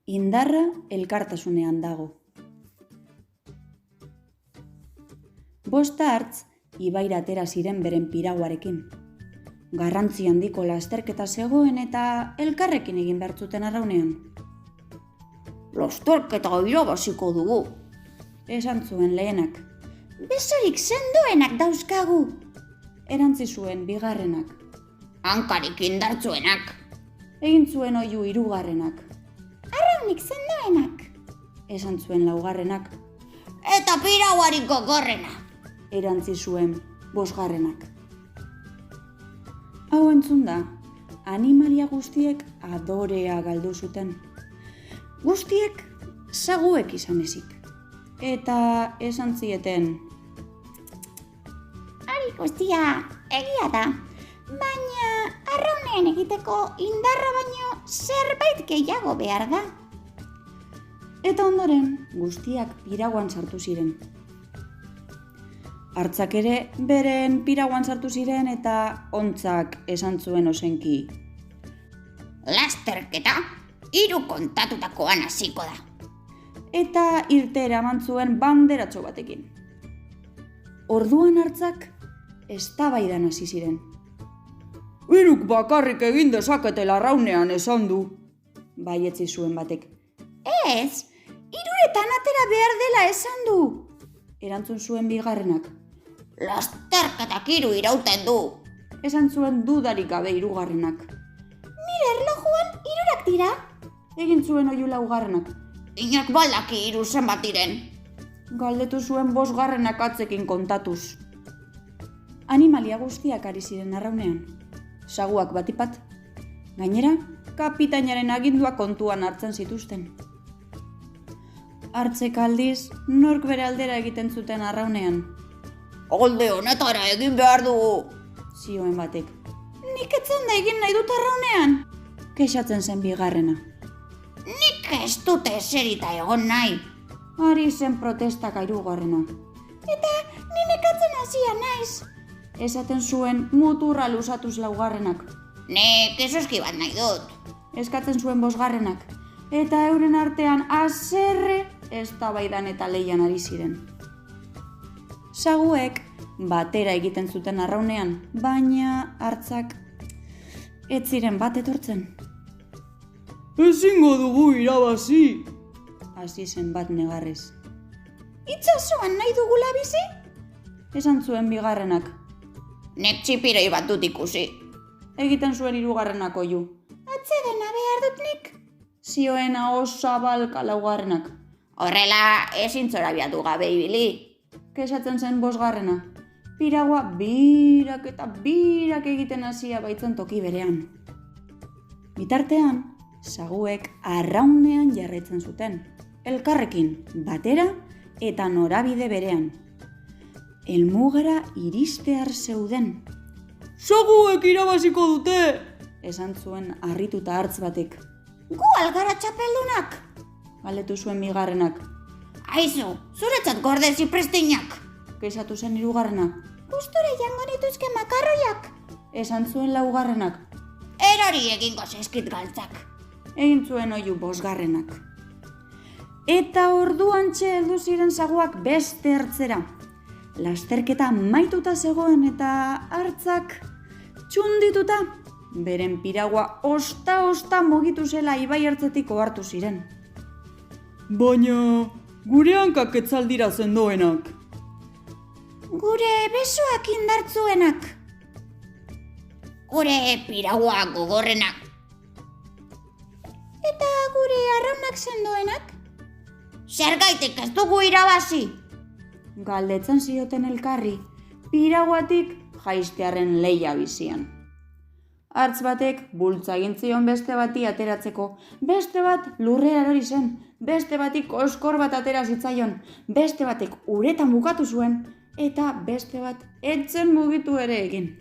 Indarra elkartasunean dago. Bost hartz ibaira atera ziren beren piraguarekin. Garrantzi handiko lasterketa zegoen eta elkarrekin egin bertzuten arraunean. Lasterketa irabaziko dugu, Esan zuen lehenak. besorik sendoenak dauzkagu, Erantzi zuen bigarrenak. hankarik indartzuenak, Egin zuen oihu hirugarrenak. arraunik sendoenak, Esan zuen laugarrenak. eta piraguarik gogorrena. Erantzi zuen bosgarrenak. Hau entzunda, animalia guztiek adorea galdu zuten. Guztiek saguek izan ezik. Eta esan zieten, Hori guztia egia da, baina arraunean egiteko indarra baino zerbait gehiago behar da. eta ondoren guztiak piraguan sartu ziren. Hartzak ere beren piraguan sartu ziren eta ontzak esan zuen ozenki. Lasterketa 3 kontatutakoan hasiko da. Eta irtera eman zuen banderatxo batekin. Orduan hartzak eztabaidan hasi ziren. 3 bakarrik egin dezakete larraunean esan du, baietzi zuen batek. Ez, 3etan atera behar dela esan du. Erantzun zuen bigarrenak. Lasterketak 3 irauten du. Esan zuen dudarik gabe hirugarrenak. Nire erlojuan 3ak dira. Egin zuen oihu laugarrenak. Inak baldaki 3 zenbat diren. Galdetu zuen bosgarrenak atzekin kontatuz. Animalia guztiak ari ziren arraunean. Saguak batipat. Gainera, kapitainaren agindua kontuan hartzen zituzten. Hartzek aldiz, nork bere aldera egiten zuten arraunean, Alde honetara egin behar dugu. zioen batek. Nik etzen da egin nahi dut arraunean, kexatzen zen bigarrena. Nik ez dute eserita egon nahi. Ari zen protestaka hirugarrena. Eta ni nekatzen hasia naiz. Esaten zuen muturra luzatuz laugarrenak. Nik esoski bat nahi dut. Eskatzen zuen bosgarrenak. Eta euren artean haserre eztabaidan eta leian ari ziren. Saguek batera egiten zuten arraunean, baina hartzak ez ziren bat etortzen. Ezingo dugu irabazi, hasi zen bat negarrez. Itsasoan nahi dugula bizi? Esan zuen bigarrenak. Nik txipiroi bat dut ikusi. Egiten zuen hirugarrenak oihu. Atzedena behar dut nik. Zioen ahoz zabalka laugarrenak. Horrela ezin zorabiatu gabe ibili. Kesatzen zen bosgarrena. Piragua birak eta birak egiten hasia baitzen toki berean. Bitartean, saguek arraunean jarraitzen zuten. Elkarrekin batera eta norabide berean. Helmugara iristear zeuden. Saguek irabaziko dute! Esan zuen harrituta hartz batek. Gu algara txapeldunak. Galdetu zuen bigarrenak. Aizu, zuretzat gordezi prestinak. Kexatu zen hirugarrena. Gustura jango nituzke makarroiak. Esan zuen laugarrenak. Erori egingo zeskit galtzak. Egin zuen oihu bosgarrenak. Eta orduantxe heldu ziren saguak beste hartzera. Lasterketa maituta zegoen eta hartzak txundituta. Beren piragua osta mugitu zela ibai hartzetik ohartu ziren. Baina, gure hankak etzaldira zendoenak. Gure besoak indartzuenak. Gure piragua gogorrenak. Eta gure arraunak sendoenak? Zergaitik ez dugu irabazi. Galdetzen zioten elkarri, piraguatik jaistearren leia bizian. Hartz batek bultza egin zion beste bati ateratzeko, beste bat lurrera erori zen, beste batik oskor bat atera zitzaion, beste batek uretan bukatu zuen, eta beste bat etzen mugitu ere egin.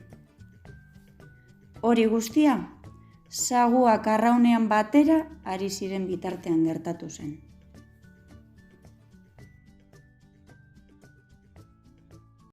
Hori guztia, saguak arraunean batera ari ziren bitartean gertatu zen.